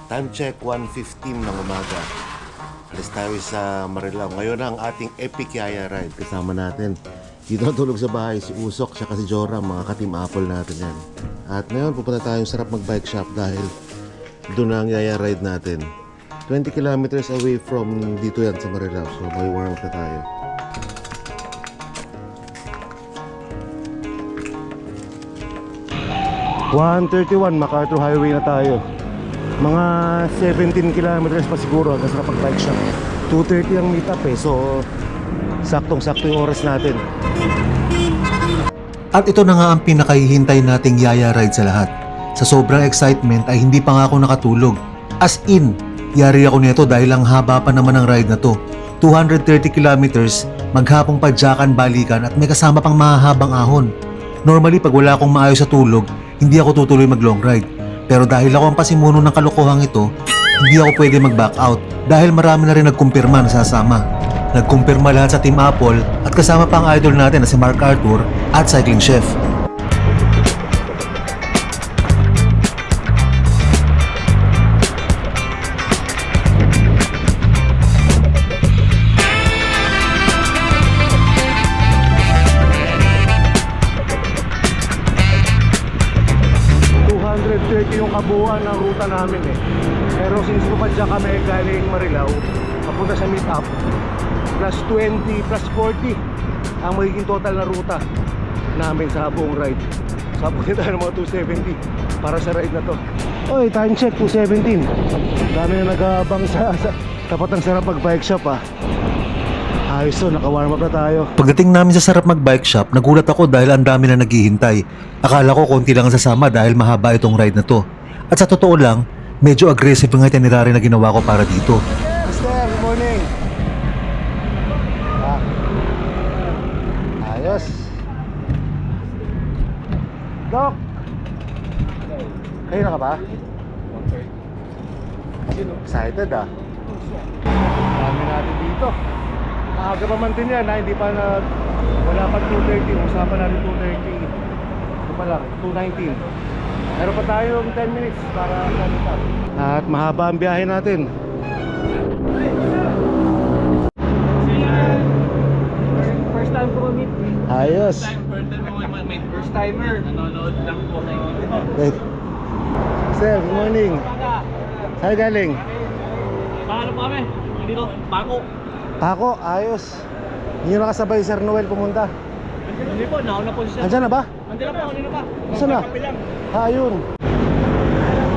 Time check 1:15 ng umaga. Alis tayo sa Marilao. Ngayon ang ating epic yaya ride. Kasama natin. Dito natulog sa bahay si Usok siya si Joram, mga ka-team Apple natin yan. At ngayon pupunta tayo sa Sarap Mag-Bike Shop dahil doon ang yaya ride natin. 20 kilometers away from dito yan sa Marilao. So may warm up na tayo. (1:31) MacArthur Highway na tayo. Mga 17 kilometers pa siguro hanggang sa Bike Shop. 2:30 ang meet up so saktong-sakto yung oras natin. At ito na nga ang pinakahihintay nating yaya ride sa lahat. Sa sobrang excitement ay hindi pa nga ako nakatulog. As in, yari ako nito dahil ang haba pa naman ng ride na to. 230 kilometers, maghapong padyakan balikan at may kasama pang mahahabang ahon. Normally pag wala akong maayos sa tulog, hindi ako tutuloy mag long ride. Pero dahil ako ang pasimuno ng kalokohang ito, hindi ako pwede mag-back out dahil marami na rin nagkumpirma na sasama. Nagkumpirma lahat sa Team Apple at kasama pa ang idol natin na si Mark Arthur at Cycling Chef. Yung kabuuan ng ruta namin pero since pumadya kami galing Marilao papunta sa meet up, plus 20 plus 40 ang magiging total na ruta namin sa buong ride. So pupunta tayo ng mga 270 para sa ride na to. Oy, time check 2:17. Dami na nag-aabang sa tapat ng Sarap Mag-Bike Shop Ayos to, naka-warm up na tayo. Pagdating namin sa Sarap Mag-Bike Shop, nagulat ako dahil ang dami na naghihintay. Akala ko konti lang ang sasama dahil mahaba itong ride na to. At sa totoo lang, medyo aggressive ang itinerary na ginawa ko para dito. Master, good morning. Ayos. Doc, kayo na ka ba? Excited Dami natin dito. Maaga pa man din yan hindi pa wala pa 2:30. Usapan natin 2:30. Ito pa lang, 2:19. Meron pa tayong 10 minutes para mag-up. At mahaba ang biyahe natin. First time ko meet. Ayos. First timer. Nanonood lang po kayo. Sir, good morning. Saan galing? Paano pa kami? Dito, Bako. Ako, ayos. Hindi nyo nakasabay Sir Noel pumunta. Hindi po, nauna po siya. Andiyan na ba? Andila po, kanina pa. Saan na? Ayun.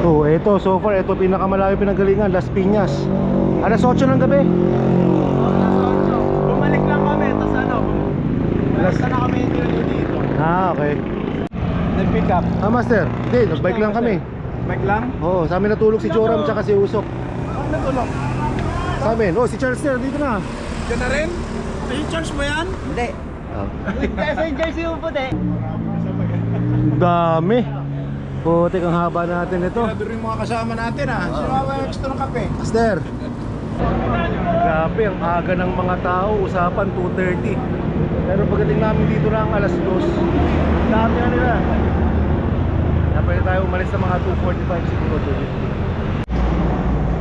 Ito, so far, ito pinakamalayo pinagalingan, Las Piñas. Alas 8 ng gabi. Bumalik lang kami, tapos basta na kami dito. Okay. Nag-pick up. Master, hindi, nagbike lang kami. Bike lang? Oo, sa amin natulog si Joram tsaka si Usok. Ano natulog? Sa amin, si Charles Sir, dito na. Diyan na rin? Recharge mo yan? Hindi. Sa jersey mo po, Dami. Putik ang haba natin ito. Grabe rin mga kasama natin Sinawa extra ng kape. Master. Grabe, ang aga ng mga tao. Usapan 2:30. Pero pagdating namin dito lang alas 2. Dami na nila. Pwede tayo umalis sa mga 2:45 siguro.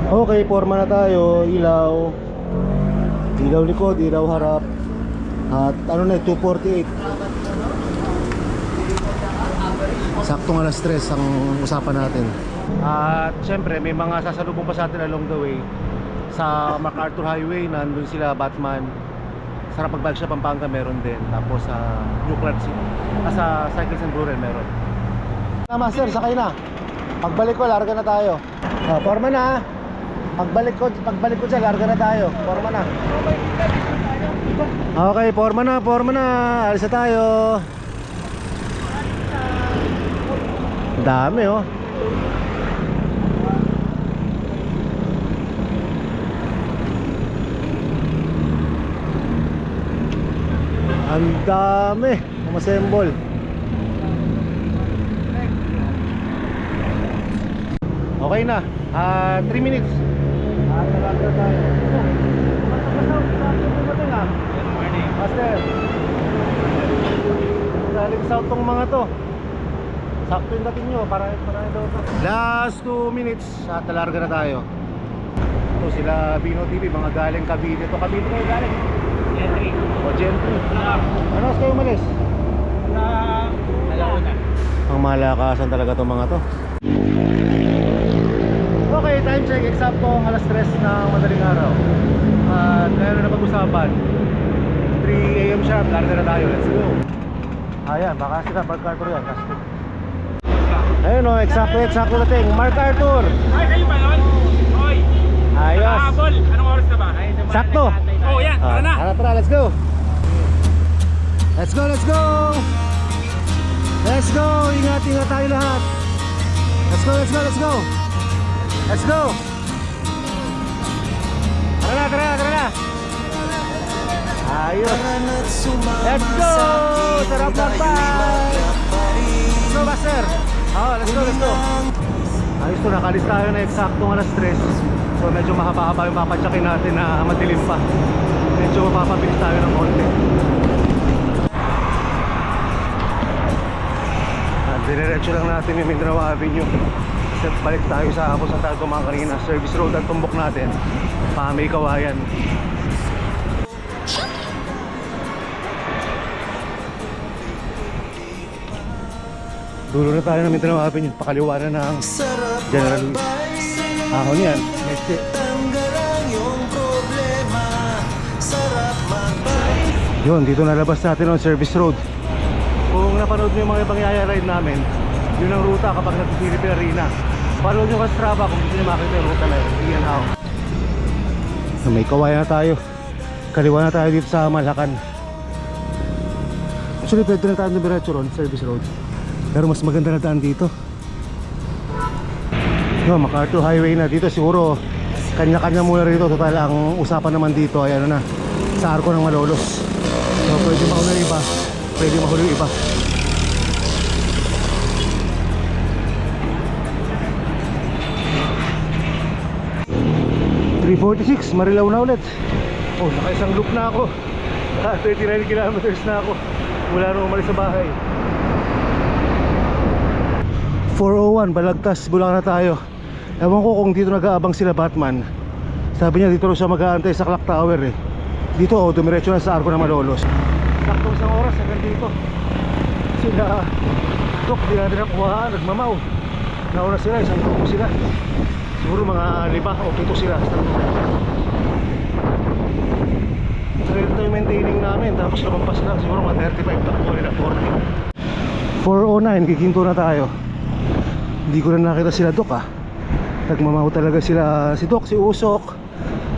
Okay, forma na tayo. Ilaw. Ilaw likod, ilaw harap. At 2:48. Saktong alas 3 ang usapan natin. At syempre may mga sasalubong pa sa atin along the way. Sa MacArthur Highway, nandun sila Batman. Sarap Mag-Bike Shop Pampanga meron din. Tapos sa New Clark City, sa Cycles and Brewery meron. Master, sakay na. Pagbalik ko, larga na tayo. Forma na. Pagbalik ko dyan, larga na tayo. Forma na. Okay, forma na. Alis na tayo. Dami Ang dami. Umassemble. Okay na. 3 minutes. Talaga na tayo. Master. Galing south tong mga to. Sakto yung dating nyo, para daw. Last 2 minutes at talarga na tayo. Ito sila Bino TV, mga galing Cavite. Ito Cavite kayo galing? Gentry. O Gentry. Ano oras kayo umalis? Alauna. Ang malakasan talaga itong mga to. Okay, time check. Eksakto alas 3 ng madaling araw. At ngayon na napag-usapan. 3 AM sharp, larga na tayo. Let's go. Ayan, baka sila Mark Arthur yan. Ayun o, eksakto dating. Mark Arthur. Ay, kayo ba yun? Hoy! Ayos. Bol, anong oras na ba? Sakto. Oh, yan, tara na. Tara, let's go. Let's go, let's go. Let's go. Ingat tayo lahat. Let's go, let's go, let's go. Let's go. Tara na. Ayos. Let's go. Sarap lang pa. Let's go, Master. Let's go. Ayos to, nakalis tayo na eksaktong alas 3. So medyo mahaba-haba yung papadyakin natin na madilim pa. Medyo mapapabilis tayo ng konti. Diretso lang natin yung Mindanao Avenue. Kasi balik tayo sa Apos na tayo tumang kanina. Service road ang tumbok natin. May Kawayan. Dulo na tayo ng Mindanao Avenue. Pakaliwa na ng General Luis. Ahon yan. Yun, dito nalabas natin ang service road. Kung napanood nyo yung mga ibang yaya ride namin, yun ang ruta kapag nag-Philippine Arena. Panood nyo ka Strava kung gusto nyo makita yung ruta na yun. Iyan how. May Kawayan na tayo. Kaliwa na tayo dito sa Malacan. Actually, pwede na tayo diretso ron, service road. Pero mas maganda na daan dito. Yun, MacArthur Highway na dito. Siguro, kanya-kanya muna rito. Total, ang usapan naman dito ay ano na, sa Arco ng Malolos. So, pwede mauna yung iba. Pwede mahuli yung iba. .346, Marilaw na ulit. Oh, naka-isang loop na ako. 39 kilometers na ako mula nung umalis sa bahay. 401, Balagtas, Bulacan na tayo. Ewan ko kung dito nag-aabang sila Batman. Sabi niya dito rin siya mag-aantay sa Clock Tower eh. Dito oh, dumiretso na sa Arco ng Malolos. Saktong isang oras hanggang dito. Sila Dok, di natin nakuhaan, nagmamaw. Nauna sila, isang grupo sila. Siguro mga 5 o 7 sila. Ito yung maintaining namin. Tapos lumampas lang, siguro mga 35 takbo nila, 40. 409, kikinto na tayo. Hindi ko na nakita sila Dok ah. Nagmamaw talaga sila, si Dok, si Usok.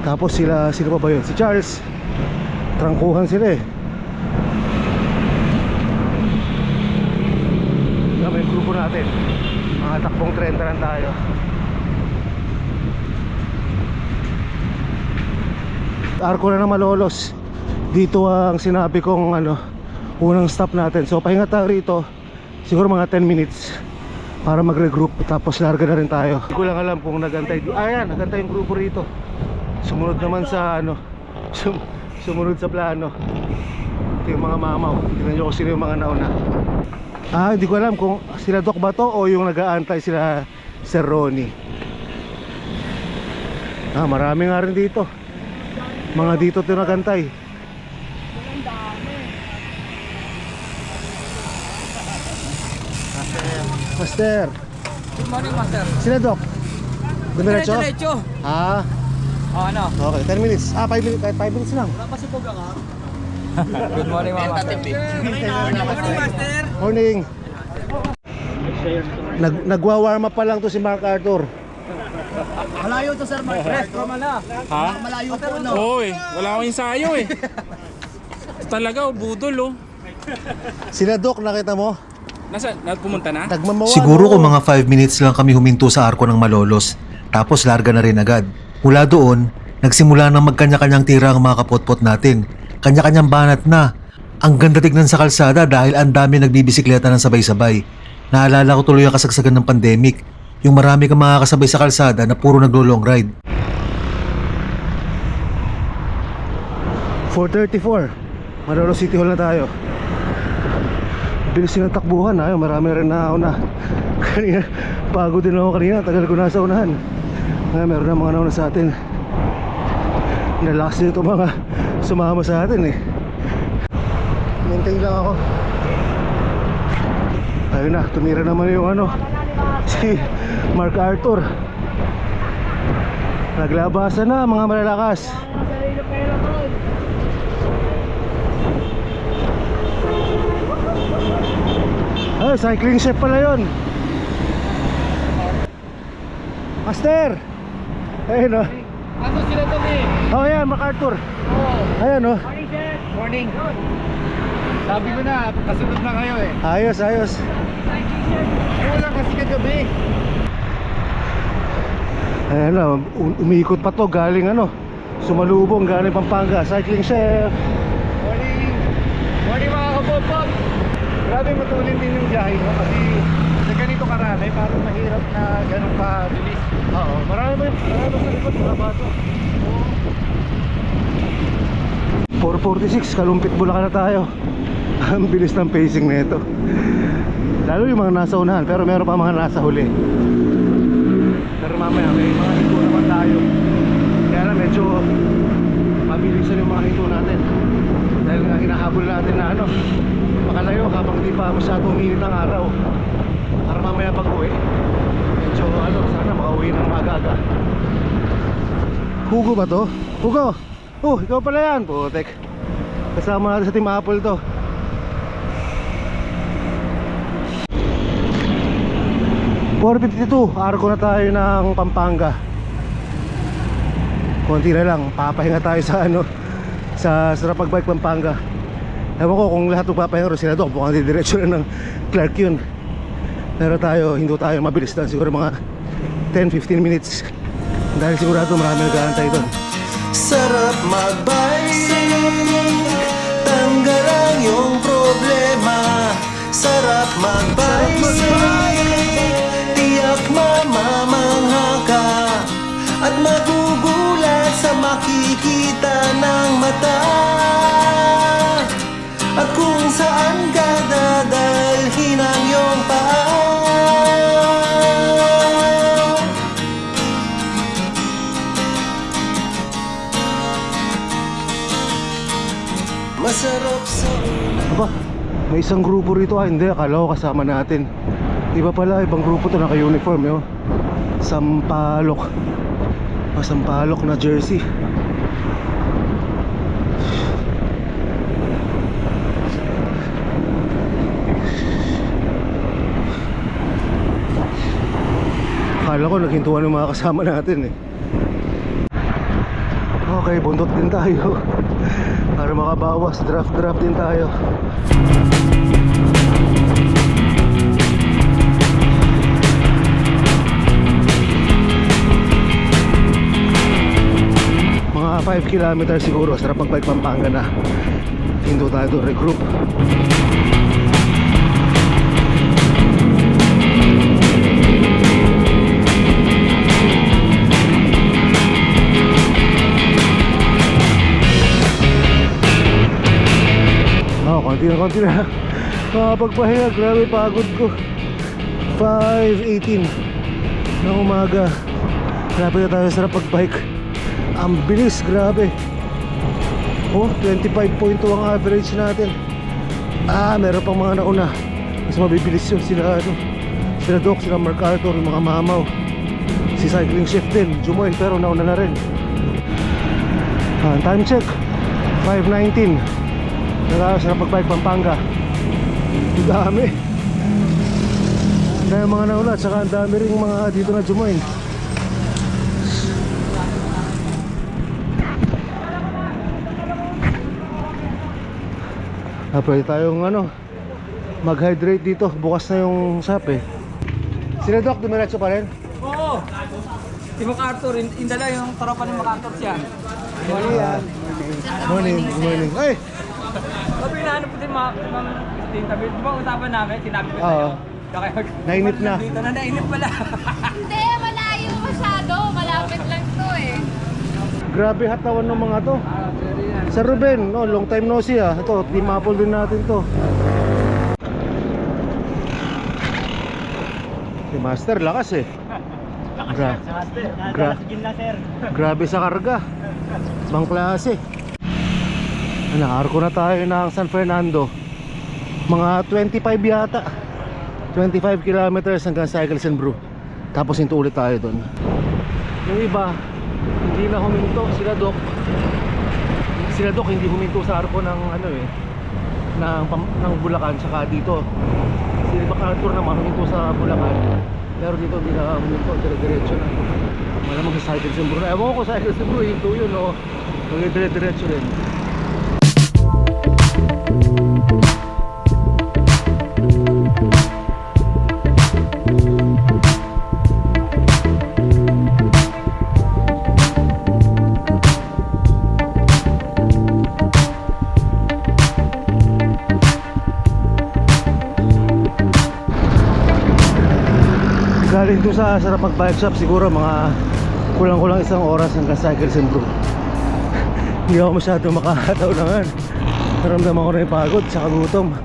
Tapos sila pa ba yun? Si Charles. Trangkuhan sila eh. May grupo natin. Mga takbong 30 lang tayo. Arco na ng Malolos. Dito ang sinabi kong unang stop natin. So pahinga tayo rito. Siguro mga 10 minutes para mag-regroup. Tapos larga na rin tayo. Hindi ko lang alam kung nagantay. Ayan, nagantay yung grupo rito. Sumunod naman sa sumunod sa plano. Ito yung mga mamaw. Tignan nyo kung sino yung mga nauna. Hindi ko alam kung sila Doc ba to o yung nag-aantay sila Sir Ronnie. Marami nga rin dito. Mga dito ito nagantay. Master. Good morning, Master. Sila Doc. Dumiretso? Diretso. Oh, ano? Okay, 10 minutes. 5 minutes, kahit 5 minutes lang. Wala pa si Puga ka? Good morning, Master. Good morning, Master. Morning. Nagwa-warm up pa lang to si Mark Arthur. Malayo to, Sir Mark. Retro man na. Ha? Malayo to, no? Oo eh, wala akong ensayo eh. Talaga, budol oh. Sila Doc, nakita mo? Pumunta na? Nagmamawa. Siguro kung mga 5 minutes lang kami huminto sa Arco ng Malolos, tapos larga na rin agad. Mula doon, nagsimula nang magkanya-kanyang tira ang mga kapotpot natin. Kanya-kanyang banat na. Ang ganda tignan sa kalsada dahil ang dami nagbibisikleta ng sabay-sabay. Naalala ko tuloy ang kasagsagan ng pandemic. Yung marami kang mga kasabay sa kalsada na puro naglo-long ride. 4:34, Malolos City Hall na tayo. bilis yung takbuhan. Ayun, marami rin na una. Kanina, pagod din ako kanina. Tagal ko nasa unahan. Ngayon, meron na mga nauna sa atin. Nalakas nito mga sumama sa atin eh. Maintain lang ako. Ayun na, tumira naman yung ano, si Mark Arthur. Naglabasan na mga malalakas. Ay, cycling chef pala yun. Master! Ayun o. Ano sila to eh? Oh, ayan, MacArthur. Ayan o. Morning, sir. Morning. Sabi ko na, kasunod na kayo eh. Ayos, ayos. Wala kasi kagabi. Ayan o, umiikot pa to galing ano, Sumalubong, galing Pampanga. Cycling chef. Morning. Morning mga kapopop. Grabe matulin din yung biyahe mo kasi sa ganito karami parang mahirap na ganun pa bilis. Oo, marami sa likod, mga bato. 4:46, Kalumpit, Bulacan na tayo. Ang bilis ng pacing nito. Lalo yung mga nasa unahan, pero meron pa mga nasa huli. Pero mamaya may mga hinto naman tayo. Kaya lang medyo mabilisan yung mga hinto natin. Dahil nga hinahabol natin na ano, makalayo habang di pa masyadong init ang araw. Para mamaya pag uwi, medyo ano, sana makauwi ng maaga-aga. Hugo ba to? Hugo! Oh, ikaw pala yan, putek. Kasama natin sa Team Apple to. $4.52, arko na tayo ng Pampanga. Konti na lang, papahinga tayo sa ano, sa Sarapag Bike Pampanga. Ewan ko kung lahat magpapahinga rin sila doon, mukhang didiretso na ng Clark yun. Pero tayo, hindi tayo mabilis lang, siguro mga 10-15 minutes. Dahil sigurado marami nag-aantay doon. Sarap magbike, tanggal ang iyong problema. Sarap magbike, tiyak mamamangha ka at magugulat sa makikita ng mata. At kung saan ka dadalhin ang iyong paa. Masarap sa Aba, may isang grupo rito. Hindi, akala ko kasama natin. Iba pala, ibang grupo to, naka-uniform yun. Sampalok. Sampalok na jersey. Akala ko naghintuan ng mga kasama natin eh. Okay, bundot din tayo. Para makabawas, draft din tayo. Mga 5 kilometers siguro, sarap magbike Pampanga na. Hinto tayo doon, regroup. Konti na makapagpahinga, grabe pagod ko. 5:18 ng umaga. Grabe na tayo sa pagbike. Ang bilis, grabe. Oh, 25.2 ang average natin. Meron pang mga nauna. Mas mabibilis yun sila ano, sila Doc, sila Mark Arthur, yung mga mamaw. Si cycling chef din, Jumoy, pero nauna na rin. Time check 5:19. Nagkakas na pagbike Pampanga. Ang dami. Dahil mga nauna, saka ang dami rin mga dito na jumoin. Pwede tayong ano, mag-hydrate dito. Bukas na yung SAP eh. Sila Doc, dumiretso pa rin? Oo. Si MacArthur, indala yung tropa ni MacArthur siya. Morning, good morning. Ay! Sabi na ano po din Ma'am Christine, sabi, di ba usapan namin, sinabi ko Oo. sa'yo. Nainip na. Dito na nainip pala. Hindi, malayo masyado. Malapit lang to eh. Grabe hatawan ng mga to. Sa Ruben, no, long time no see ah. Ito, Team Apple din natin to. Si Master, lakas eh. Gra- gra- grabe sa karga. Ibang klase. Nakaarko na tayo ng San Fernando. Mga 25 yata. 25 kilometers hanggang Cycles and Brew. Tapos hinto ulit tayo doon. Yung iba, hindi na huminto. Sila Doc hindi huminto sa arko ng ano eh, ng Bulacan, saka dito. Si MacArthur naman huminto sa Bulacan. Pero dito hindi na huminto, dire-diretso na. Malamang sa Cycles and Brew. Ewan ko sa Cycles and Brew, hinto yun o. Dire-diretso rin. Galing doon sa Sarapag Bike Shop, siguro mga kulang-kulang isang oras hanggang Cycles and Brew. Hindi ako masyado makakataw naman. Naramdaman ko na yung pagod sa gutom.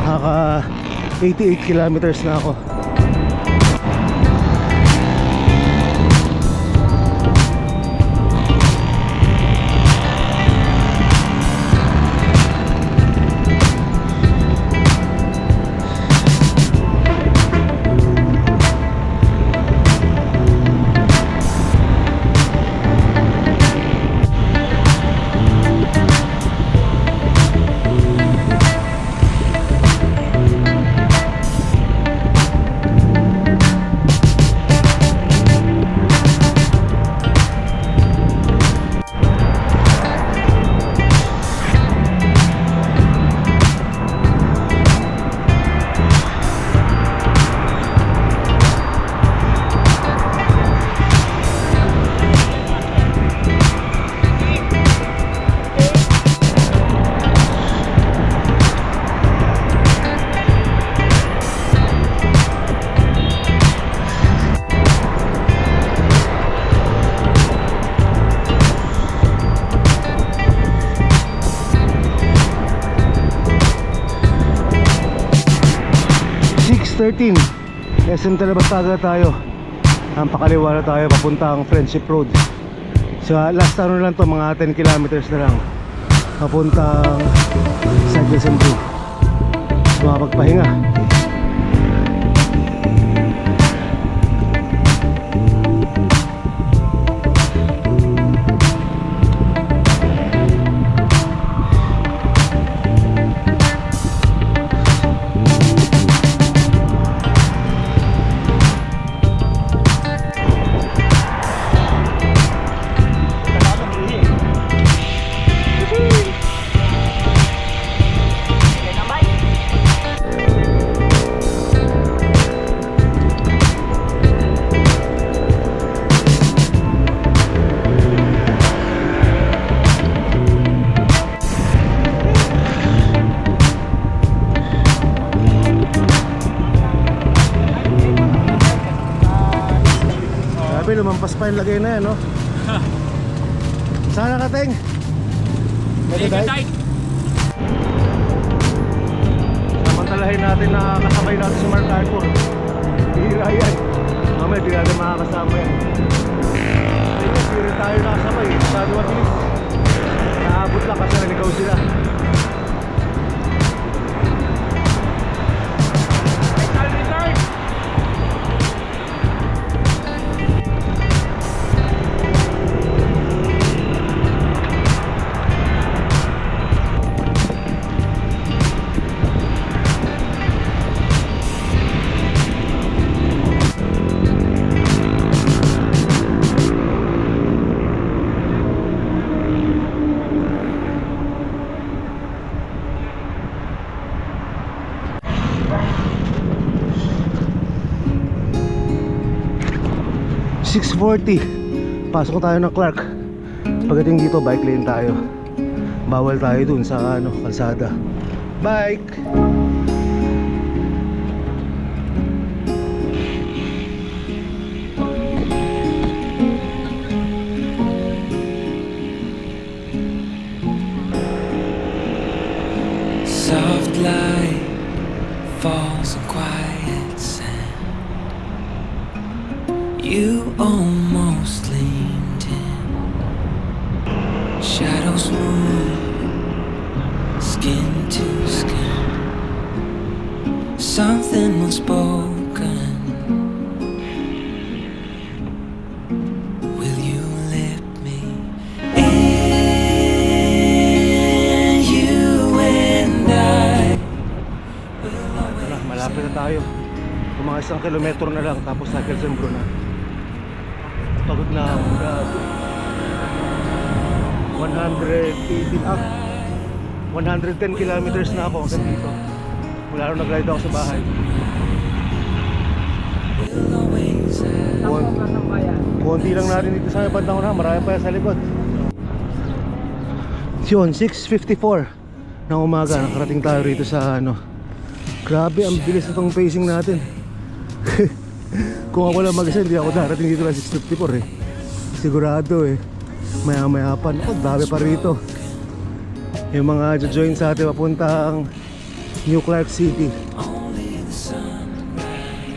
Naka 88 kilometers na ako. SM Talabastaga tayo. Ang pakaliwa na tayo papuntang Friendship Road. So last ano lang to, mga 10 kilometers na lang papuntang Cycles and Brew. So makapagpahinga. Lumampas pa yung lagay na yan, no? Saan nakating? Megadite. Samantalahin natin na kasabay natin si Mark Arthur. Hihira yan. Mamaya di natin makakasama yan. Hindi rin tayo nakasabay. Masyado mabilis. Naabot lang kasi nanigaw sila. Pasok tayo ng Clark. Pagdating dito, bike lane tayo. Bawal tayo dun sa kalsada. Bike! Soft light falls on quiet sand. You almost leaned in. Shadows move, skin to skin. Something unspoken. Will you let me in? You and I. Malapit na tayo. Kung mga 1 kilometro na lang, tapos sa Quezon na. Pagod na ako. Grabe. 118 up. 110 kilometers na ako hanggang dito. Mula nung nag-ride ako sa bahay. Konti lang natin dito sa bandang una. Marami pa yan sa likod. Yun, 6:54 ng umaga. Nakarating tayo rito sa ano. Grabe, ang bilis itong pacing natin. Kung ako lang mag-isa, hindi ako darating dito lang 6:54 eh. Sigurado eh. Maya-maya pa. Naku, dami pa rito. Yung mga join sa atin papuntang New Clark City.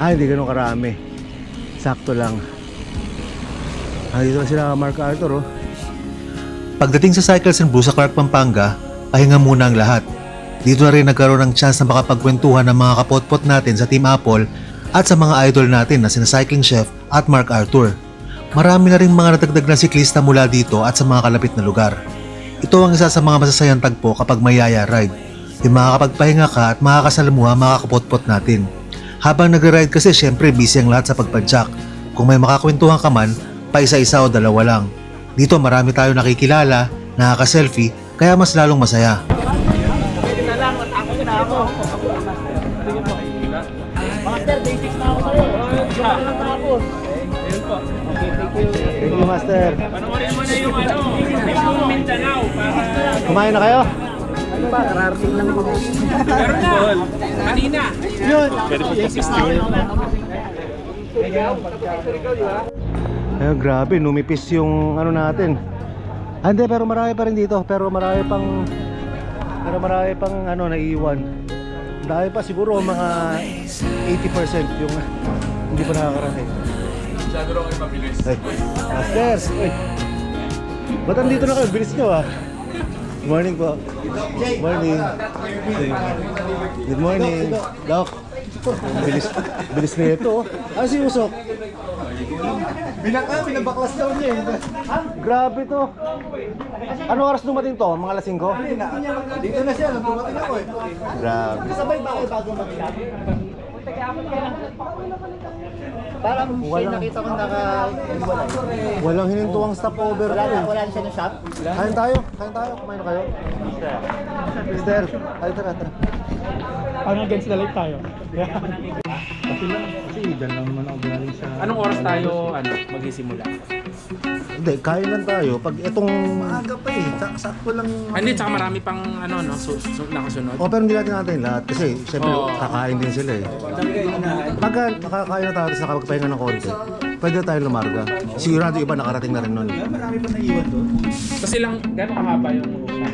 Hindi ganun karami. Sakto lang. Dito na sila Mark Arthur oh. Pagdating sa Cycles and Brew sa Clark, Pampanga, pahinga muna ang lahat. Dito na rin nagkaroon ng chance na makapagkwentuhan ng mga kapotpot natin sa Team Apple at sa mga idol natin na sina Cycling Chef at Mark Arthur. Marami na rin mga natagdag na siklista mula dito at sa mga kalapit na lugar. Ito ang isa sa mga masasayang tagpo kapag may yaya ride. Yung makakapagpahinga ka at makakasalamuha mga kapotpot natin. Habang nagre-ride kasi syempre busy ang lahat sa pagpadyak. Kung may makakwentuhan ka man, pa isa-isa o dalawa lang. Dito marami tayo nakikilala, nakaka-selfie, kaya mas lalong masaya. Thank you, Master. Panoorin mo na yung Mission Mindanao para... Kumain na kayo? Meron na! Kanina! Ayun, grabe, numipis yung ano natin. Hindi, pero marami pa rin dito. Pero marami pang ano, naiiwan. Dahil pa siguro mga 80% yung hindi pa nakakarating. Masyado rin kayo mabilis. Ay, Master! Uy! Ba't andito na kayo? Bilis nyo ah! Good morning po. Morning. Good morning. Doc. Bilis na ito oh. Si Usok? Binabaklas daw niya eh. Grabe to. Ano oras dumating to? Mga alas 5? Dito na siya, dumating ako eh. Grabe. Sabay ba kayo bago mag-vlog? Parang siya nakita ko naka-iwalay. Walang hinintuang stopover. Wala na siya ng shop. Kain tayo. Kumain na kayo. Mister. Ay, tara. Parang against the light tayo. Anong oras tayo magsisimula? Hindi, kain lang tayo. Pag itong... Maaga pa eh. Sakto lang. Hindi, tsaka marami pang nakasunod. Pero hindi natin lahat. Kasi, syempre, Oo. kakain din sila eh. Pagka nakakain na tayo sa nakapagpahinga ng konti, pwede na tayo lumarga. Sigurado iba nakarating na rin nun. Marami pa naiwan doon. Kasi lang, gano'ng kahaba yung ruta?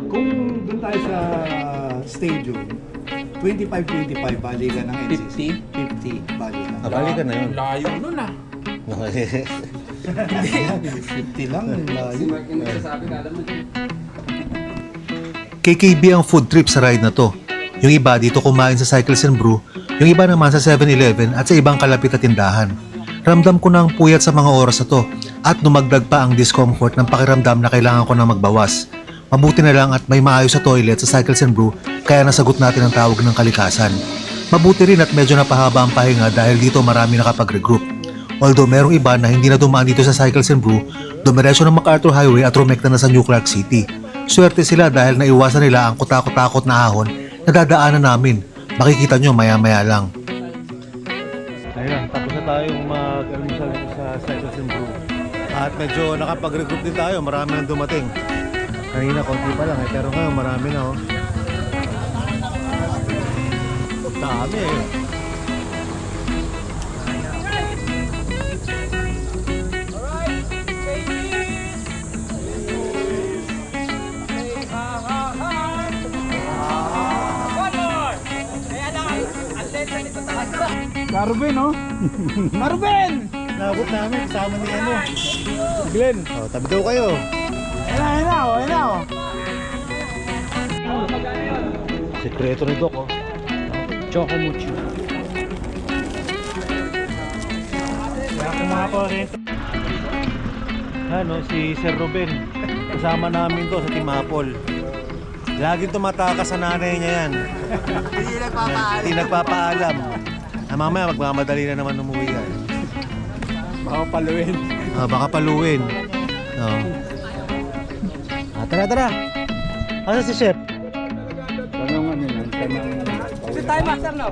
Kung doon tayo sa stadium, 25-25 bali ka ng NCC. 50 bali ka. Bali ka na yun. Layo nun ah. 50 lang, layo. KKB ang food trip sa ride na to. Yung iba dito kumain sa Cycles and Brew, yung iba naman sa 7-Eleven at sa ibang kalapit na tindahan. Ramdam ko na ang puyat sa mga oras na to at dumagdag pa ang discomfort ng pakiramdam na kailangan ko na magbawas. Mabuti na lang at may maayos sa toilet sa Cycles and Brew kaya nasagot natin ang tawag ng kalikasan. Mabuti rin at medyo napahaba ang pahinga dahil dito marami nakapag-regroup. Although merong iba na hindi na dumaan dito sa Cycles and Brew, dumiretso ng MacArthur Highway at rumekta na sa New Clark City. Swerte sila dahil naiwasan nila ang kutakot-takot na ahon na dadaanan namin. Makikita nyo maya-maya lang. Ayun, tapos na tayong mag-almusal dito sa Cycles and Brew. At medyo nakapag-regroup din tayo, marami nang dumating. Kanina konti pa lang pero ngayon marami na oh. Dami eh. Marvin, no? Marvin! Inabot namin, kasama ni Glenn. Oh, tabi daw kayo. Ayun na, Sekreto ni Doc, oh. Choco Mucho. Kaya kung mga korento. Ano, si Sir Ruben. Kasama namin to sa Team Apple. Laging tumatakas sa nanay niya yan. Hindi nagpapaalam. Mamaya magmamadali na naman umuwi yan. Baka paluin. Baka paluin. Tara. Asa si Chef? Tanong ano yan? Tanong...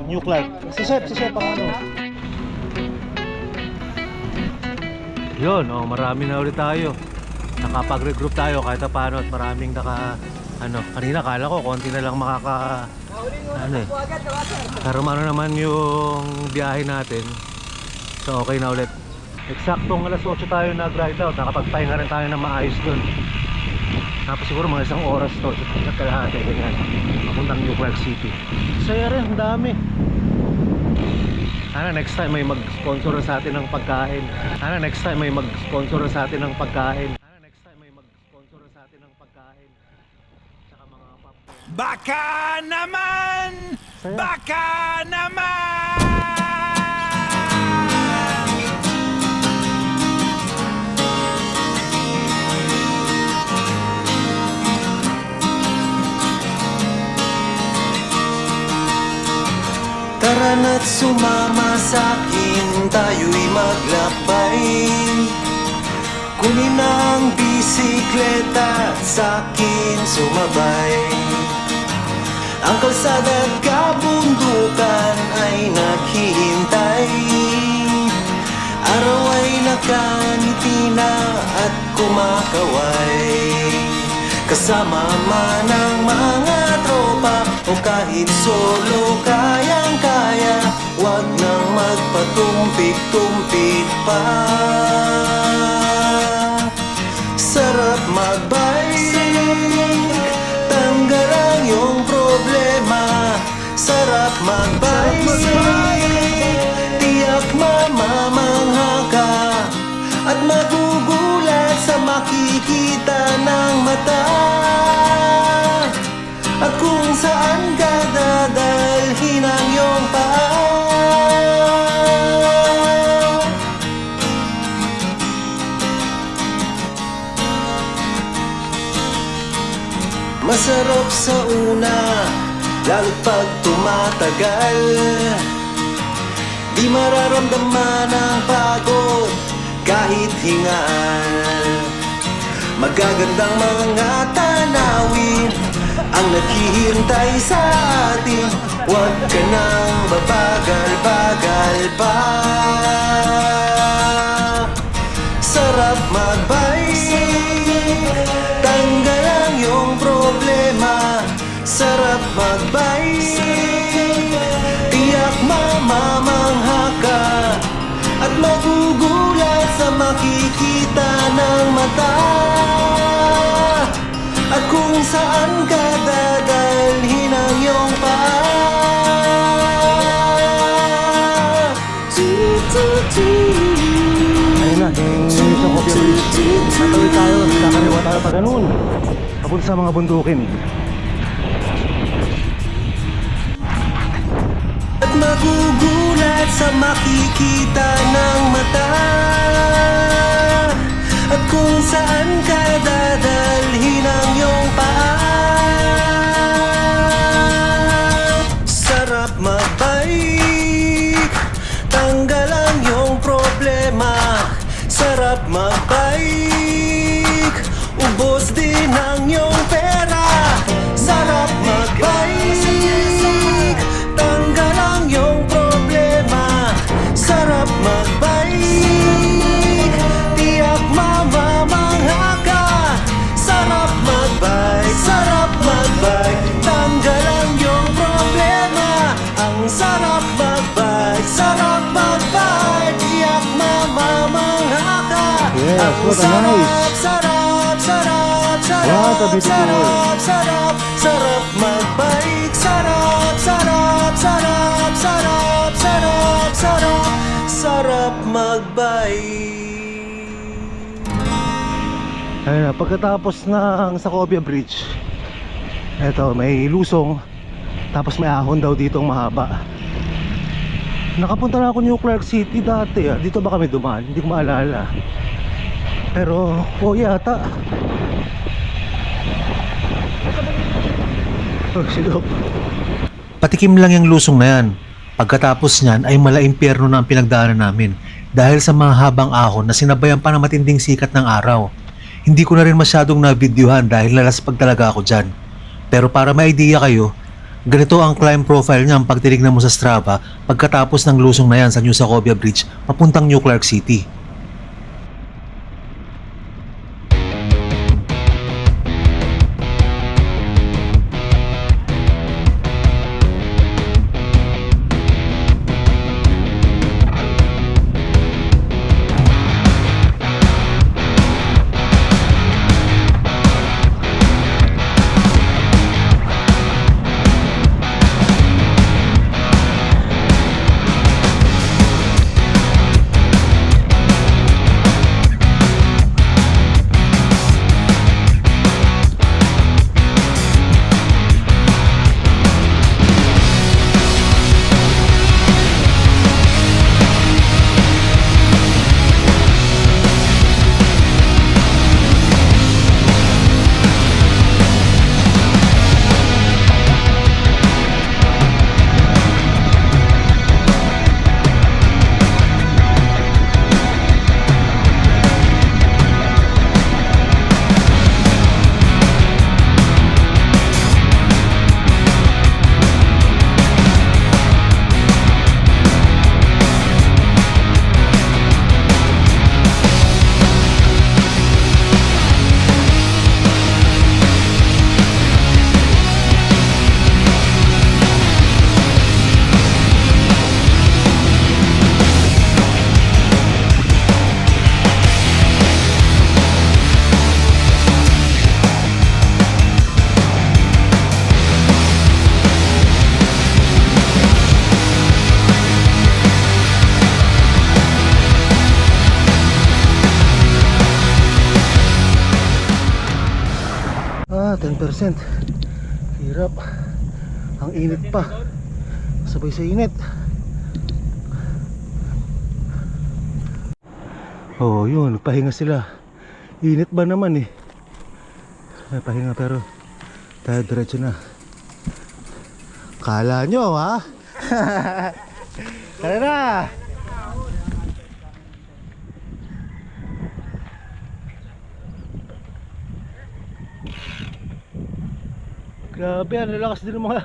New Clark. Si Chef ang ano. Yun, marami na ulit tayo. Nakapag-regroup tayo kahit paano at maraming kanina kala ko konti na lang pero naman yung biyahe natin. So okay na ulit. Eksaktong alas 8 tayo nag-ride out. Nakapagpahinga rin tayo na maayos dun. Tapos siguro mga isang oras to sa kalahati ganyan. Papuntang New Clark City. Saya rin, ang dami. Next time may mag-sponsor sa atin ng pagkain. Tsaka mga pop. Baka naman! Saya. Baka naman! Tara na't sumama sa'kin, tayo'y maglakbay. Kunin ang bisikleta, sa'kin sumabay. Ang kalsada at kabundukan ay naghihintay. Araw ay nakangiti na at kumakaway. Kasama man ang mga tropa o kahit solo kayang-kaya. Huwag nang magpatumpik-tumpik pa. Sarap magbike, tanggal ang iyong problema. Sarap magbike, tiyak mamamangha ka. At magugulat sa makikita ng mata. At kung saan ka dadalhin ang iyong paa. Masarap sa una, lalo't pag tumatagal. Di mararamdaman ang pagod kahit hingal. Magagandang mga tanawin ang naghihintay sa atin. Huwag ka nang babagal-bagal pa. Sarap magbike, tanggal ang iyong problema. Sarap magbike, tiyak mamamangha ka. At magugulat sa makikita ng mata. At kung saan ka dadalhin ang iyong paa. Ayun na, yung sa Copia Bridge. Natawid tayo, kakaliwa tayo pa ganun. Papunta sa mga bundukin. At magugulat sa makikita ng mata. At kung saan ka dadalhin ang iyong paa. Sarap magbike, tanggal ang iyong problema. Sarap magbike, ubos din ang iyong pera. Sarap magbike, tanggal ang iyong problema. Sarap magbike, tiyak mamamangha ka. Sarap magbike, tanggal ang iyong problema. Ang sarap magbike, tiyak mamamangha ka. Yes, Ang what a nice. sarap What a beautiful. sarap magbike. Sarap sarap magbay. Ayun na, pagkatapos ng Sacobia Bridge, eto may lusong, tapos may ahon daw dito ang mahaba. Nakapunta na ako New Clark City dati dito ba kami dumaan? Hindi ko maalala. Pero yata. Oh, sidok. Patikim lang yung lusong na yan. Pagkatapos niyan ay mala impyerno na ang pinagdaanan namin dahil sa mahabang ahon na sinabayan pa ng matinding sikat ng araw. Hindi ko na rin masyadong na-videohan dahil nalaspag talaga ako dyan. Pero para may idea kayo, ganito ang climb profile niya pag tinignan mo sa Strava pagkatapos ng lusong na yan sa New Sacobia Bridge papuntang New Clark City. Ah, 10%. Hirap. Ang init pa. Sabay sa init. Oh, yun, pahinga sila. Init ba naman eh. May pahinga pero tayo diretso na. Kala nyo ha? Tara na! Grabe, ang lalakas din ng mga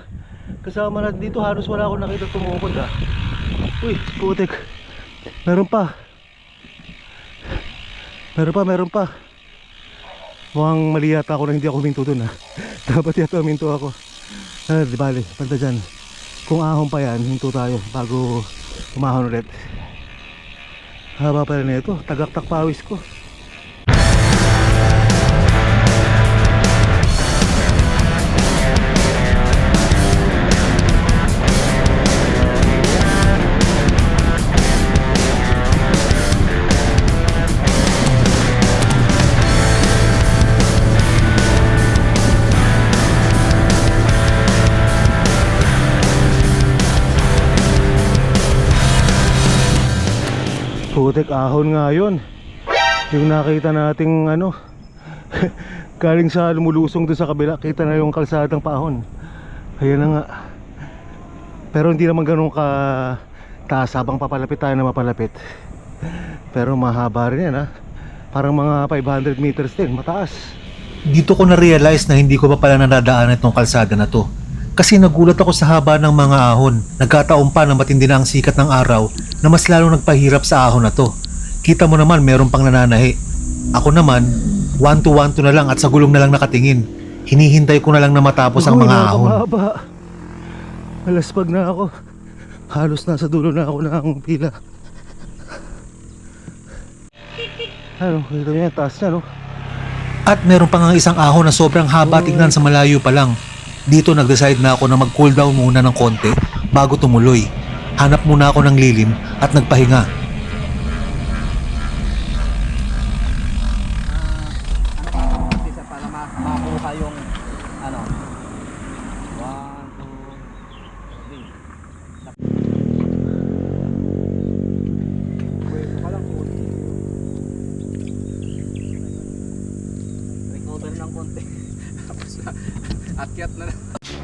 kasama natin dito. Halos wala akong nakita tumukod Uy, putik. Meron pa. Meron pa. Mukhang mali yata ako na hindi ako huminto dun Dapat yata huminto ako. Di bale, panta dyan. Kung ahon pa yan, hinto tayo bago umahon ulit. Haba pala na ito, tagaktak pawis ko. Putik, ahon nga yun. Yung nakita nating galing sa lumulusong doon sa kabila, kita na yung kalsadang paahon. Ayan na nga. Pero hindi naman ganun ka taas habang papalapit tayo na mapalapit. Pero mahaba rin yan Parang mga 500 meters din, mataas. Dito ko na-realize na hindi ko pa pala nadadaanan itong kalsada na to. Kasi nagulat ako sa haba ng mga ahon. Nagkataon pa na matindi na ang sikat ng araw na mas lalong nagpahirap sa ahon na to. Kita mo naman meron pang nananahi. Ako naman, 1 to 1 to na lang at sa gulong na lang nakatingin. Hinihintay ko na lang na matapos ang mga ahon. Malaspag na ako. Halos nasa dulo na ako ng pila. Kita nyo yan, taas niya At meron pang isang ahon na sobrang haba tignan sa malayo pa lang. Dito nag-decide na ako na mag-cool down muna ng konti bago tumuloy. Hanap muna ako ng lilim at nagpahinga. Akyat na.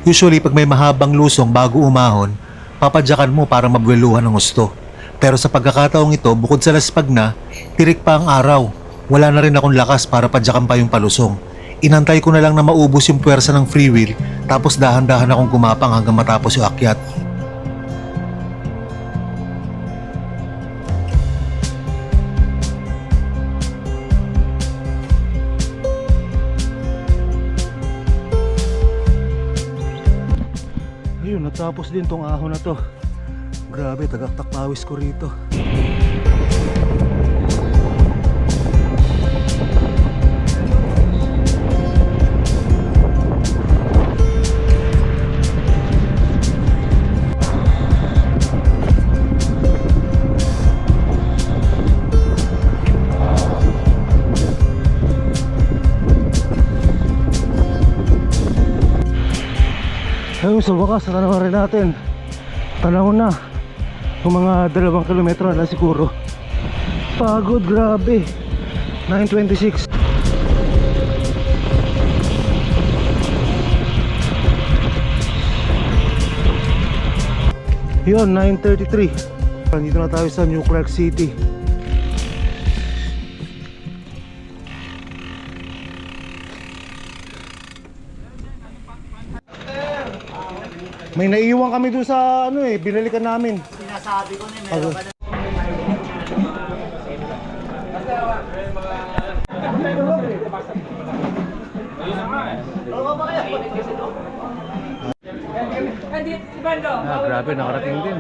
Usually pag may mahabang lusong bago umahon, papadyakan mo para mabueluhan ng gusto. Pero sa pagkakataong ito, bukod sa laspag na, tirik pa ang araw. Wala na rin akong lakas para padyakan pa yung palusong. Inantay ko na lang na maubos yung puwersa ng free wheel, tapos dahan-dahan akong gumapang hanggang matapos yung akyat. Ayun, natapos din tong ahon na to. Grabe, tagaktak pawis ko rito. Ayun, sa wakas, natanaw rin natin. Tanaw na. Kung mga 2 kilometro na lang siguro. Pagod, grabe. 9:26. Yun, 9:33. Nandito na tayo sa New Clark City. May naiiwan kami doon sa ano binalikan namin. Sinasabi ko na meron ka na. Grabe, nakarating din.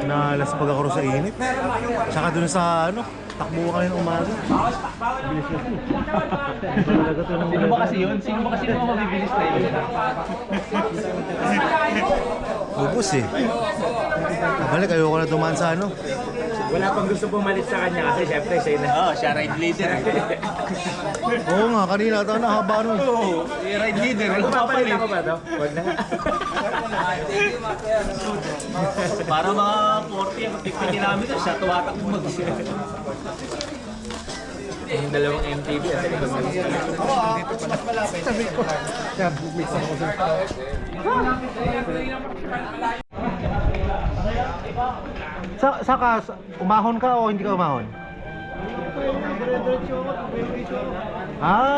Nalaspag ako sa init. Tsaka doon sa takbo kami ng umaga. Bilis kasi. Sino ba kasi yun? Sino ba kasi yung mabibilis na yun? Ubus Balik, ayoko na dumaan sa Wala pang gusto pumalit sa kanya kasi syempre siya ride leader. Oo nga, kanina ito nahaba nun. Oo, ride leader. Wala papalit ako ba ito? Huwag na nga. Para mga 40 ang 50 kilometers siya tuwatakbo mag-isip. Yung dalawang MTV at dito pala. Sabi ko. Kaya bumisa ako sa Saka, umahon ka o hindi ka umahon?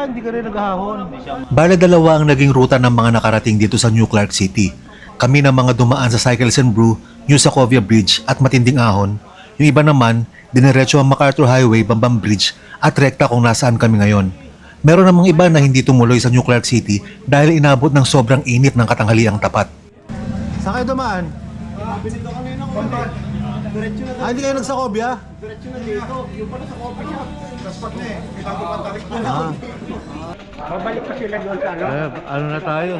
Hindi ka rin naghahon. Bale dalawa ang naging ruta ng mga nakarating dito sa New Clark City. Kami ng mga dumaan sa Cycles and Brew, New Sokovia Bridge at Matinding Ahon. Yung iba naman, diniretso ang MacArthur Highway, Bambang Bridge at rekta kung nasaan kami ngayon. Meron namang iba na hindi tumuloy sa New Clark City dahil inabot ng sobrang init ng katanghaliang tapat. Saan kayo dumaan? Binito kami ng konti. Diretso na Hindi kayo nagsakobya? Diretso na dito. Yung pala sa coffee shop. Daspat na Pinagpapatalik na lang. Babalik pa sila doon sa Ano na tayo?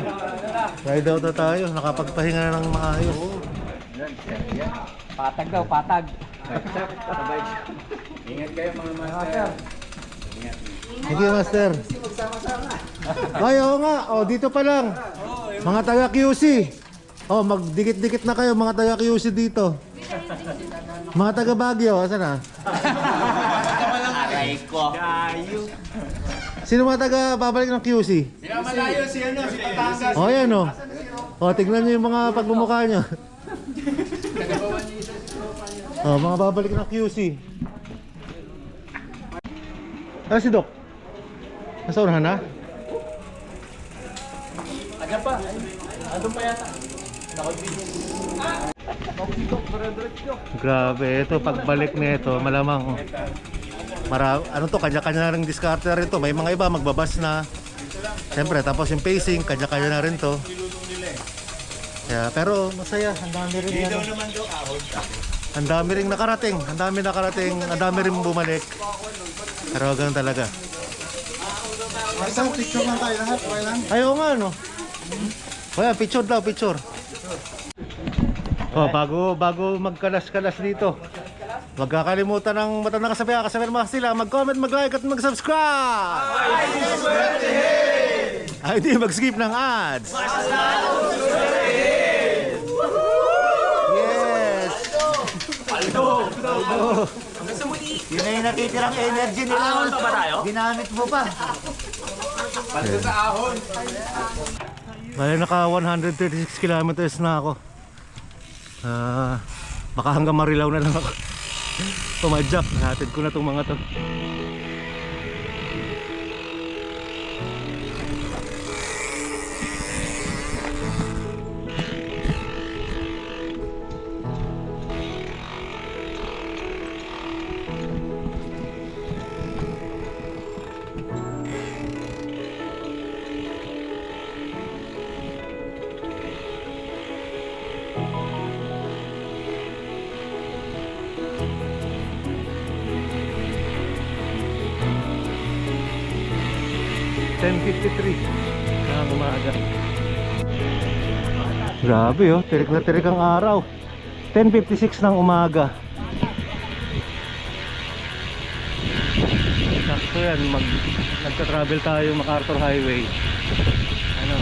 Ride out na tayo. Nakapagpahinga na ng maayos. Patag daw, patag. Sabay. Ingat kayo mga master. Sige, master. Ay, oo nga. Dito pa lang. Mga taga QC. Magdikit-dikit na kayo mga taga QC dito. Mga taga Baguio, asan na? Aray ko. Sino mga taga babalik ng QC? Malayo si Patangas. Yan tignan nyo yung mga pagmumukha nyo. Mga babalik ng QC. Si Doc? Nasa unahan na? Ayan pa. Andun pa yata. Grabe, ito pagbalik nito malamang kanya-kanya na rin discarter rin to. May mga iba magbabas na. Siyempre, tapos yung pacing, kanya-kanya na rin to. Pero masaya, ang dami rin ang dami rin nakarating, ang dami rin bumalik. Pero ganun talaga. Isang picture lang tayo lahat. Ayaw nga picture daw, picture. Bago magkalas-kalas dito, huwag kakalimutan ng matandang kasabihan sila, mag-comment, mag-like at mag-subscribe! Hindi mag-skip ng ads! Yes! Yun na yung natitirang energy nila. Ginamit mo pa. Paldo sa ahon. Bale naka 136 kilometers na ako. Baka hanggang Marilao na lang ako. Pumadyak, nahatid ko na itong mga to. ng umaga. Grabe oh, tirik na tirik ang araw. 10:56 ng umaga. Sakto yan, nagka-travel tayo MacArthur Highway. Ano,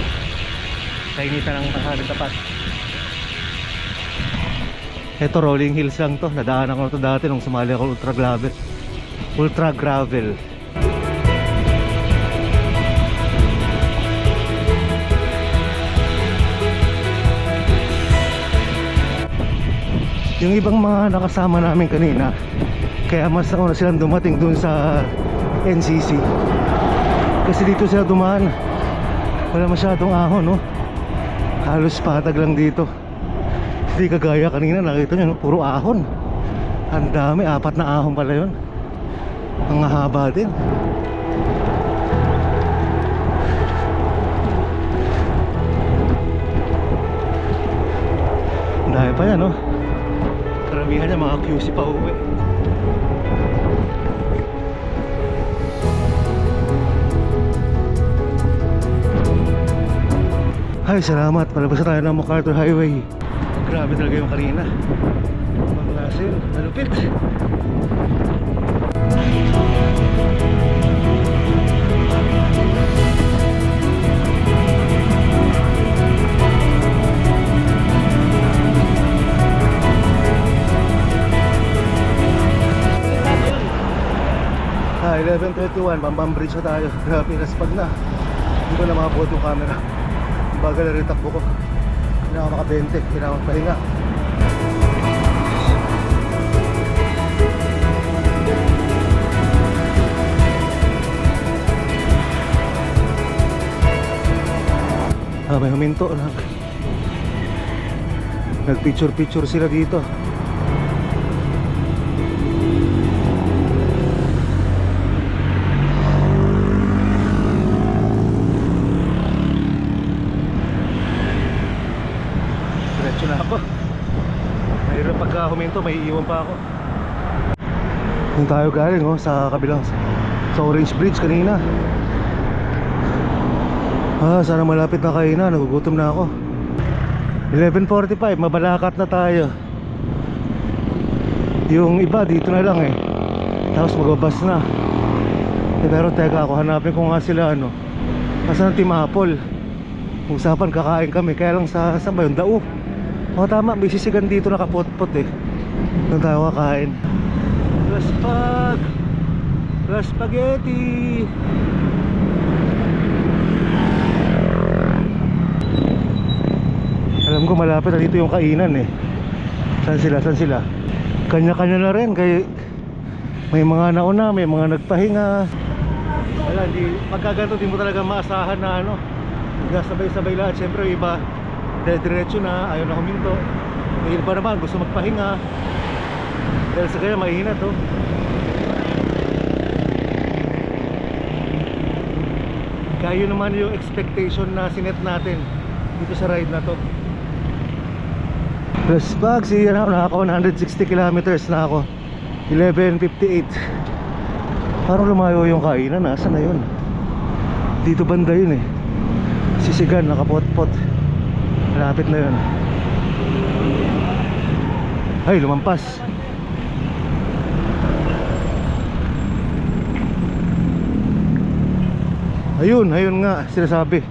kainitan ng tanghali tapat. Ito rolling hills lang to, nadaanan ko na to dati nung sumali ako ultra gravel. Yung ibang mga nakasama namin kanina, kaya mas nauna silang dumating dun sa NCC. Kasi dito sila dumaan, wala masyadong ahon, no? Halos patag lang dito. Hindi kagaya kanina, nakita nyo, no? Puro ahon. Ang dami, 4 na ahon pala yun. Ang haba din. Ang dami pa yan, no? Karamihan niya mga QC pa uwi. Ay, salamat. Palabas na tayo ng MacArthur Highway. Grabe talaga yung kanina. Panglasin, malupit. Ah, 11:21, Bambang Bridge na tayo. Grabe, naspag na. Hindi ko na makabuhat yung camera. Bagal na rin takbo ko. Hindi na ako maka-20, hindi na ako pahinga. May huminto na. Nag-picture sila dito. Diretso na ako. Mahirap pagka huminto, may iiwan pa ako. Kung tayo galing sa kabilang, sa Orange Bridge kanina. Sana malapit na kainan, nagugutom na ako. 11:45, mabalakat na tayo. Yung iba dito na lang tapos magbabas na. Pero teka, ako hanapin ko nga sila Nasaan Team Apple? Usapan kakain kami, kaya lang saan ba yun? Dao. Tama, may sisigan dito nakapot-pot doon tayo kakain. La spaghetti. Alam ko malapit na dito yung kainan Saan sila? Kanya-kanya na rin. Kaya may mga nauna, may mga nagpahinga. Wala, pagkaganto di mo talaga maasahan na sabay-sabay lahat. Siyempre yung iba diretso na, ayaw na huminto. May iba naman gusto magpahinga. Dahil sa kaya mahina to. Kaya yun naman yung expectation na sinet natin dito sa ride na to. Plus pag naka 160 kilometers na ako. 11:58. Parang lumayo yung kainan. Nasaan na yun? Dito banda yun Sisigan, nakapot-pot. Malapit na yun. Ay, lumampas. Ayun nga sinasabi.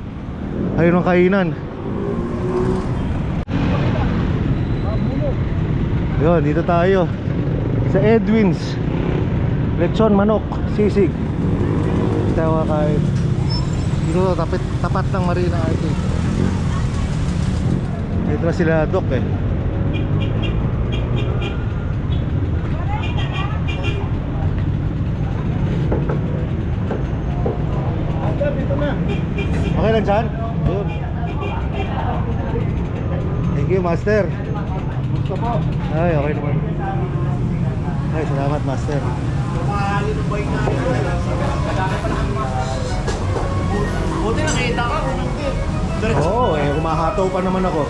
Ayun ang kainan. Yun, dito tayo sa Edwin's lechon manok, sisig. Tawa kain. Dito tapat ng Marina Arcade. Ito na sila Doc eh. Okay lang dyan? Ayun. Thank you, Master. Gusto po. Ay, okay naman. Ay, salamat, Master. Buti nakita ka. Oo, humahataw pa naman ako.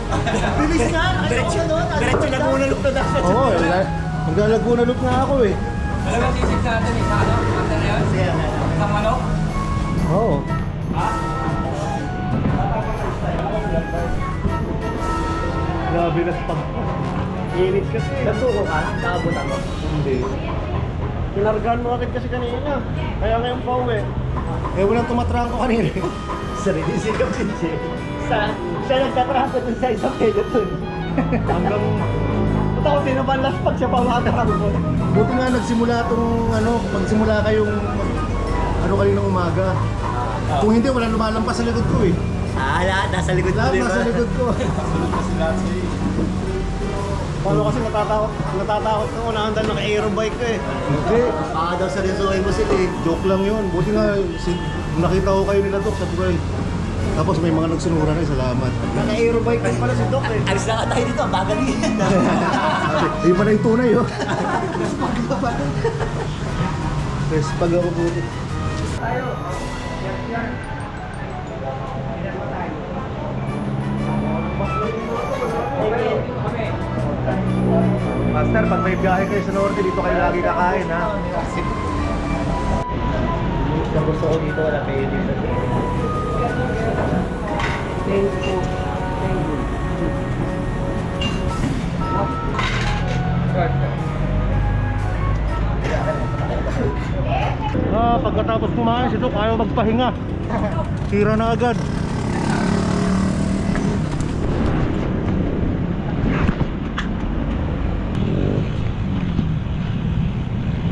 Bilis nga, diretso no? Diretso na muna lupa na. Oo, maglalaguna loop na ako eh. Alam mo sisig sa atin sa ano? Ate na yun? Sa manok? Oo. Grabe na spag. Init kasi. Nagsuko ka? Nakabutan mo? Hindi. Kinargaan mo agad kasi kanina. Kaya ngayon pa uwi. Eh, walang tumatrang ko kanina. Sarili sikap si Che. Siya nagtatrapo dun sa isang peloton. Hanggang... Punta ko tinaban last pag siya pa makakarangkot. Buti nga nagsimula tong magsimula kayong kaninang umaga. Kung hindi, wala lumalampas sa likod ko eh. Lahat nasa likod mo, Lahat di ba? nasa likod ko. Paano kasi natatakot ko unahan dahil naka-aerobike ko eh. Hindi. Baka daw seryosohin mo sila eh. Joke lang yun. Buti nga, nakita ko kayo nila Dok sa Dubai. Tapos may mga nagsunura na, salamat. Naka-aerobike din pala si Doc eh. Alis na ka tayo dito, bagal yan. Hindi pa na yung tunay oh. Yes, pag ako buti. Master, pag may biyahe kayo sa norte, dito kayo lagi kakain ha. Sa gusto ko dito, wala kayo dito. Pagkatapos kumain, si Dok ayaw magpahinga. Tira na agad.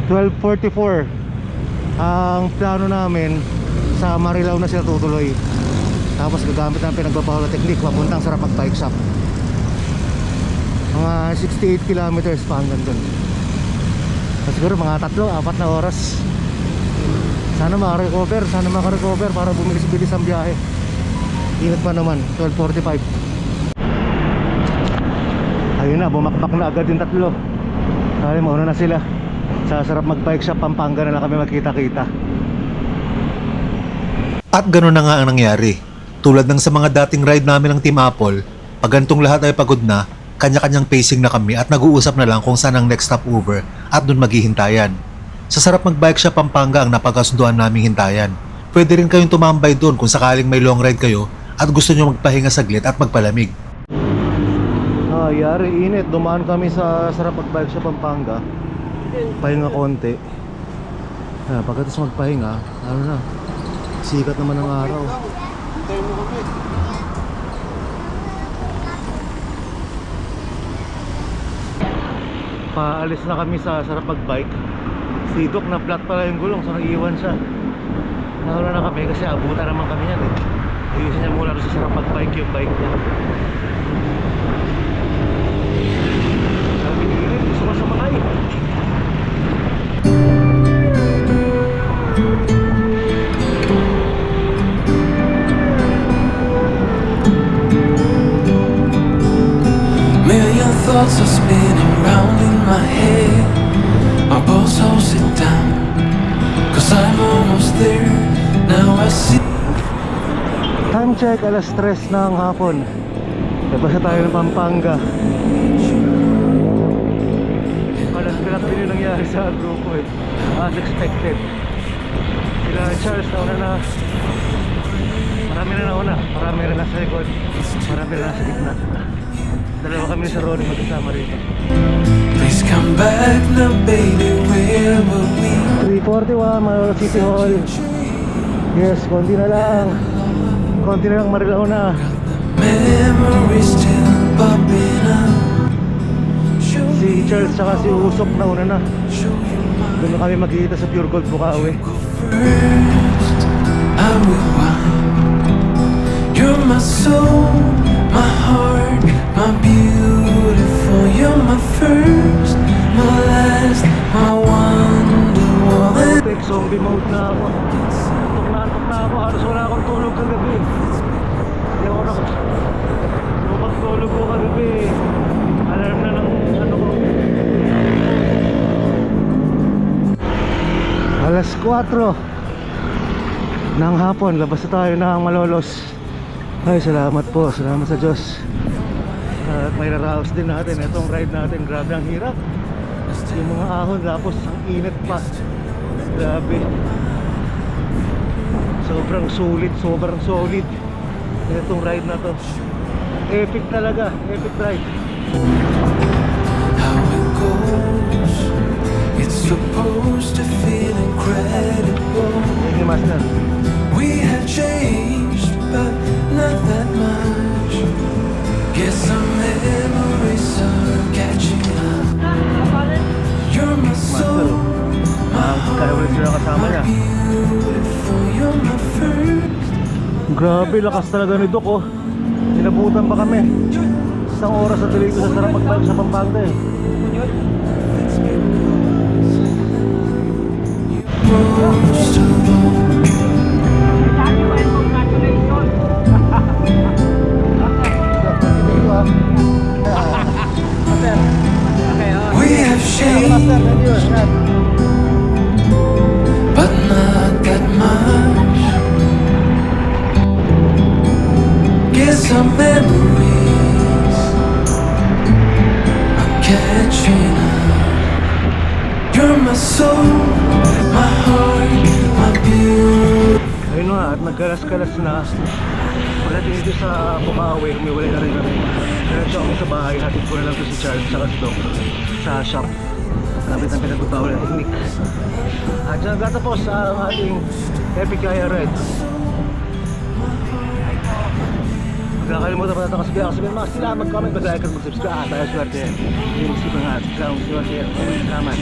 $12:44 ang plano namin. Sa Marilao na sila tutuloy. Tapos gagamit ng pinagbabawal na technique papuntang Sarapag Bike Shop. Mga 68 kilometers pa hanggang dun. Siguro mga 3-4 na oras. Sana makarecover para bumilis-bilis ang biyahe. Ingat pa naman, 12:45. Ayun na, bumakbak na agad yung tatlo. Kaya mauna na sila. Sa Sarap Mag-Bike Shop, Pampanga na lang kami magkita-kita. At gano'n na nga ang nangyari. Tulad ng sa mga dating ride namin ng Team Apple, pag ganitong lahat ay pagod na, kanya-kanyang pacing na kami at nag-uusap na lang kung saan ang next stopover at doon maghihintayan. Sa Sarap Mag-Bike Shop Pampanga ang napagkasunduan naming hintayan. Pwede rin kayong tumambay doon kung sakaling may long ride kayo at gusto nyo magpahinga saglit at magpalamig. Yari, init. Dumaan kami sa Sarap Mag-Bike Shop Pampanga. Pahinga konti. Pagkatapos magpahinga, sikat naman ng araw. Paalis na kami sa Sarap Mag-Bike. Si Doc na flat pala yung gulong, so nag-iwan siya. Nauna na kami kasi abutan naman kami yan eh. Ayusin niya muna sa Sarap Mag-Bike yung bike niya. Sabi ni Irin, gusto ko sumakay. Million thoughts are spinning round in my head. My pulse holds it down, 'cause I'm almost there. Now I see. Time check, 3:00 ng hapon. Labas na tayo ng Pampanga. Palas-pilat din yung nangyari sa grupo eh. As expected. Sila Charles nauna na. Marami na nauna. Marami na nasa likod. Marami na nasa gitna. Dalawa kami sa Ronnie magkasama rito. Please come back now, baby. Where were we? 3:41 Marilao City Hall. Yes, konti na lang. Konti na lang Marilao na. Memories still popping up. Si Charles saka si Usok nauna na. Doon na kami magkikita sa Pure Gold Bukawi. First, I will want. You're my soul, My heart, my beautiful, you're my first, my last, my wonderwall. Take zombie mode na ako. Antok na ako. Halos wala akong tulog kagabi. Hindi ako nung pagtulog ko kagabi, alarm na ng ano ko. Alas 4 ng hapon, labas na tayo ng Malolos. Ay, salamat po. Salamat sa Diyos. At may naraos din natin. Itong ride natin, grabe ang hirap. Yung mga ahon, tapos ang init pa. Grabe. Sobrang sulit, sobrang solid itong ride na to. Epic talaga, epic ride. How it goes, it's supposed to feel incredible. Thank you, Master. We have changed, but not that much. Guess our memories are catching up. You're my soul, my Kaya ulit sila kasama niya. beautiful, you're my first. Grabe, lakas talaga ni Doc, oh. Inabutan pa kami. Isang oras na tuloy ko sa sarap magbike sa Pampanga, eh. Most of all, we have changed, but not that much. Guess our memories are catching up. You're my soul, my heart, my beauty. Ayun nga, at nagkalas-kalas na. Pagdating dito sa Bukawi, umiwalay na rin kami. Diretso ako sa bahay, hatid ko na lang to si Charles sa si Doc sa shop. Kapit ang pinag-utawal na technique. At dyan nagtatapos ang ating epic kaya ride. Huwag nakalimutan pa natin kasabihan mga sila, mag-comment, mag-like at mag-subscribe. Tayo swerte. Yung si mga ground swerte. Salamat.